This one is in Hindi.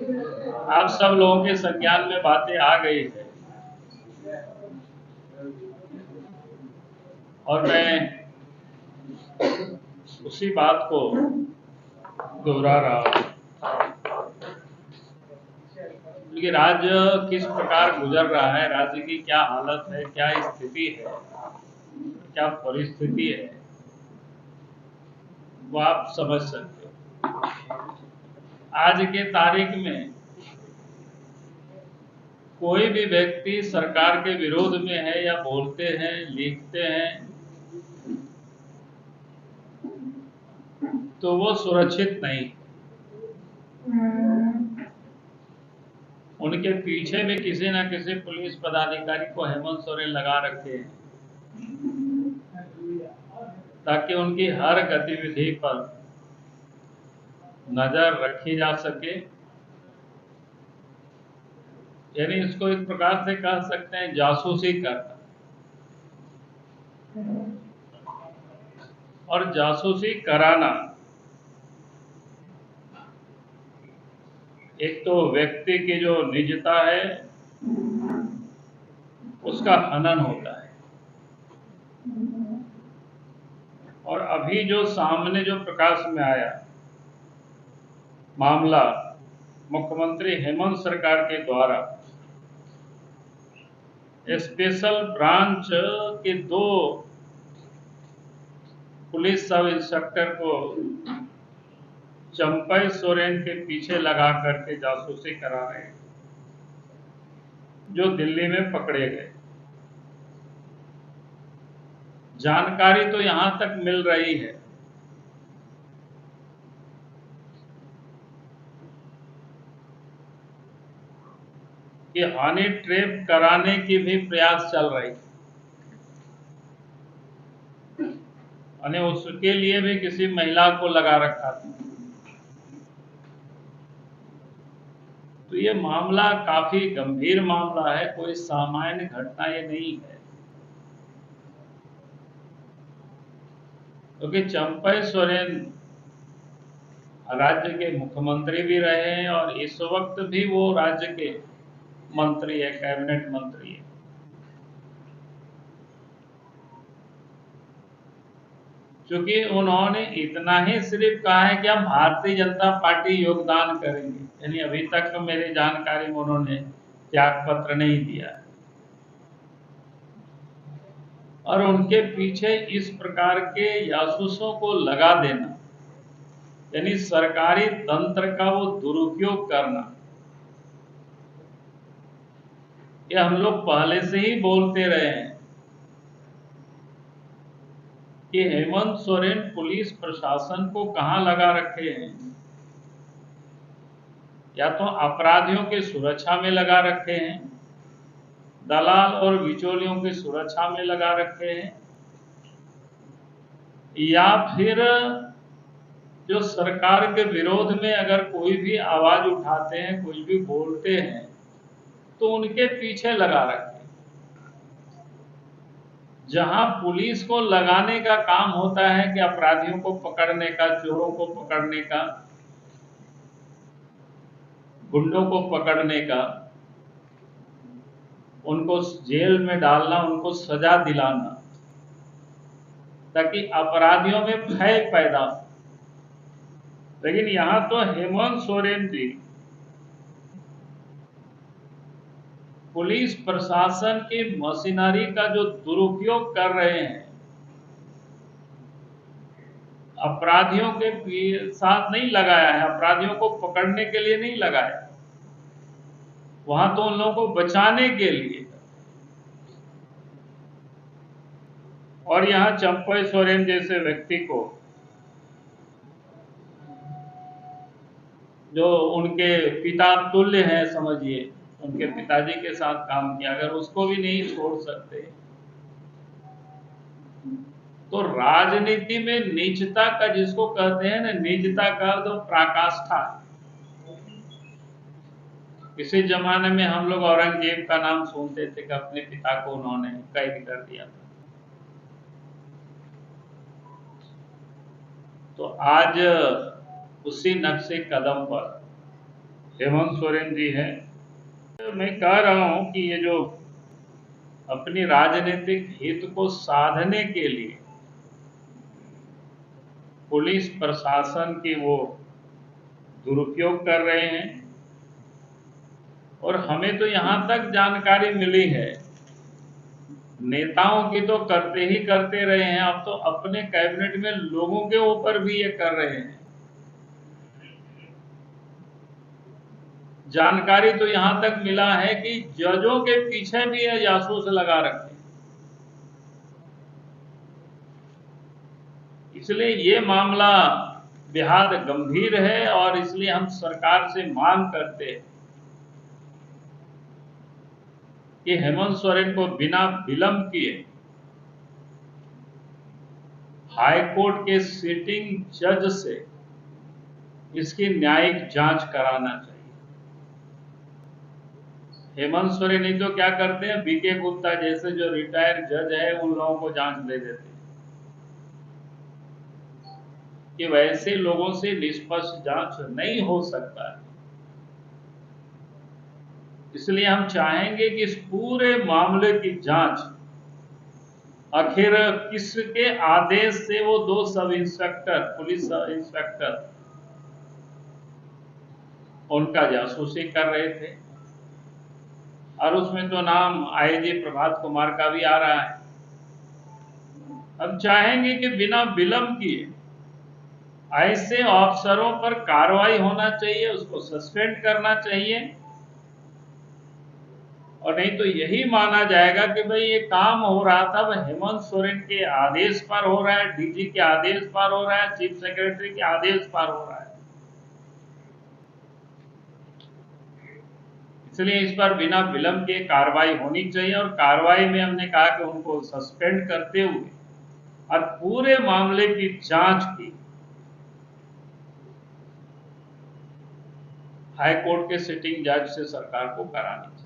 आप सब लोगों के संज्ञान में बातें आ गई है और मैं उसी बात को दोहरा रहा हूँ कि राज्य किस प्रकार गुजर रहा है, राज्य की क्या हालत है, क्या स्थिति है, क्या परिस्थिति है, वो आप समझ सकते हो। आज के तारीख में कोई भी व्यक्ति सरकार के विरोध में है या बोलते हैं, लिखते हैं, तो वो सुरक्षित नहीं। उनके पीछे भी किसी न किसी पुलिस पदाधिकारी को हेमंत सोरेन लगा रखे हैं ताकि उनकी हर गतिविधि पर नजर रखी जा सके। यानी इसको एक प्रकार से कह सकते हैं जासूसी करना। और जासूसी कराना एक तो व्यक्ति की जो निजता है उसका हनन होता है। और अभी जो सामने जो प्रकाश में आया मामला मुख्यमंत्री हेमंत सरकार के द्वारा स्पेशल ब्रांच के 2 पुलिस सब इंस्पेक्टर को चंपई सोरेन के पीछे लगा करके जासूसी करा रहे हैं, जो दिल्ली में पकड़े गए। जानकारी तो यहां तक मिल रही है कि हनी ट्रैप कराने की भी प्रयास चल रही है। यानी उसके लिए भी किसी महिला को लगा रखा था। तो ये मामला काफी गंभीर मामला है, कोई सामान्य घटना ये नहीं है। क्योंकि चंपई सोरेन राज्य के मुख्यमंत्री भी रहे हैं और इस वक्त भी वो राज्य के मंत्री है, कैबिनेट मंत्री है। क्योंकि उन्होंने इतना ही सिर्फ कहा है कि हम भारतीय जनता पार्टी योगदान करेंगे, यानी अभी तक मेरी जानकारी में उन्होंने त्याग पत्र नहीं दिया है। और उनके पीछे इस प्रकार के जासूसों को लगा देना, यानी सरकारी तंत्र का वो दुरुपयोग करना, ये हम लोग पहले से ही बोलते रहे हैं कि हेमंत सोरेन पुलिस प्रशासन को कहां लगा रखे हैं। या तो अपराधियों की सुरक्षा में लगा रखे हैं, दलाल और बिचौलियों की सुरक्षा में लगा रखे हैं, या फिर जो सरकार के विरोध में अगर कोई भी आवाज उठाते हैं, कुछ भी बोलते हैं, तो उनके पीछे लगा रखे। जहां पुलिस को लगाने का काम होता है कि अपराधियों को पकड़ने का, चोरों को पकड़ने का, गुंडों को पकड़ने का, उनको जेल में डालना, उनको सजा दिलाना, ताकि अपराधियों में भय पैदा हो। लेकिन यहां तो हेमंत सोरेन जी पुलिस प्रशासन की मशीनरी का जो दुरुपयोग कर रहे हैं, अपराधियों के साथ नहीं लगाया है, अपराधियों को पकड़ने के लिए नहीं लगाया, वहां तो उन लोगों को बचाने के लिए। और यहां चंपई सोरेन जैसे व्यक्ति को, जो उनके पिता तुल्य हैं, समझिए उनके पिताजी के साथ काम किया, अगर उसको भी नहीं छोड़ सकते तो राजनीति में नीचता का, जिसको कहते हैं ना, नीचता का तो पराकाष्ठा। किसी जमाने में हम लोग औरंगजेब का नाम सुनते थे कि अपने पिता को उन्होंने कैद कर दिया था। तो आज उसी नक्शे कदम पर हेमंत सोरेन जी हैं। तो मैं कह रहा हूं कि ये जो अपनी राजनीतिक हित को साधने के लिए पुलिस प्रशासन की वो दुरुपयोग कर रहे हैं, और हमें तो यहां तक जानकारी मिली है, नेताओं की तो करते ही करते रहे हैं, अब तो अपने कैबिनेट में लोगों के ऊपर भी ये कर रहे हैं। जानकारी तो यहां तक मिला है कि जजों के पीछे भी ये जासूस लगा रखे हैं। इसलिए ये मामला बेहद गंभीर है, और इसलिए हम सरकार से मांग करते हैं कि हेमंत सोरेन को बिना विलंब किए हाई कोर्ट के सिटिंग जज से इसकी न्यायिक जांच कराना चाहिए। हेमंत सोरेन नहीं तो क्या करते हैं, बीके गुप्ता जैसे जो रिटायर्ड जज है उन लोगों को जांच दे देते हैं, कि वैसे लोगों से निष्पक्ष जांच नहीं हो सकता है। इसलिए हम चाहेंगे कि इस पूरे मामले की जांच आखिर किसके आदेश से वो 2 sub inspector, police sub inspector उनका जासूसी कर रहे थे, और उसमें तो नाम आईजी प्रभात कुमार का भी आ रहा है। हम चाहेंगे कि बिना विलंब किए ऐसे अफसरों पर कार्रवाई होना चाहिए, उसको सस्पेंड करना चाहिए, और नहीं तो यही माना जाएगा कि भाई ये काम हो रहा था वह हेमंत सोरेन के आदेश पर हो रहा है, डीजी के आदेश पर हो रहा है, चीफ सेक्रेटरी के आदेश पर हो रहा है। इसलिए इस पर बिना विलंब के कार्रवाई होनी चाहिए, और कार्रवाई में हमने कहा कि उनको सस्पेंड करते हुए और पूरे मामले की जांच की हाई कोर्ट के सिटिंग जज से सरकार को करानी चाहिए।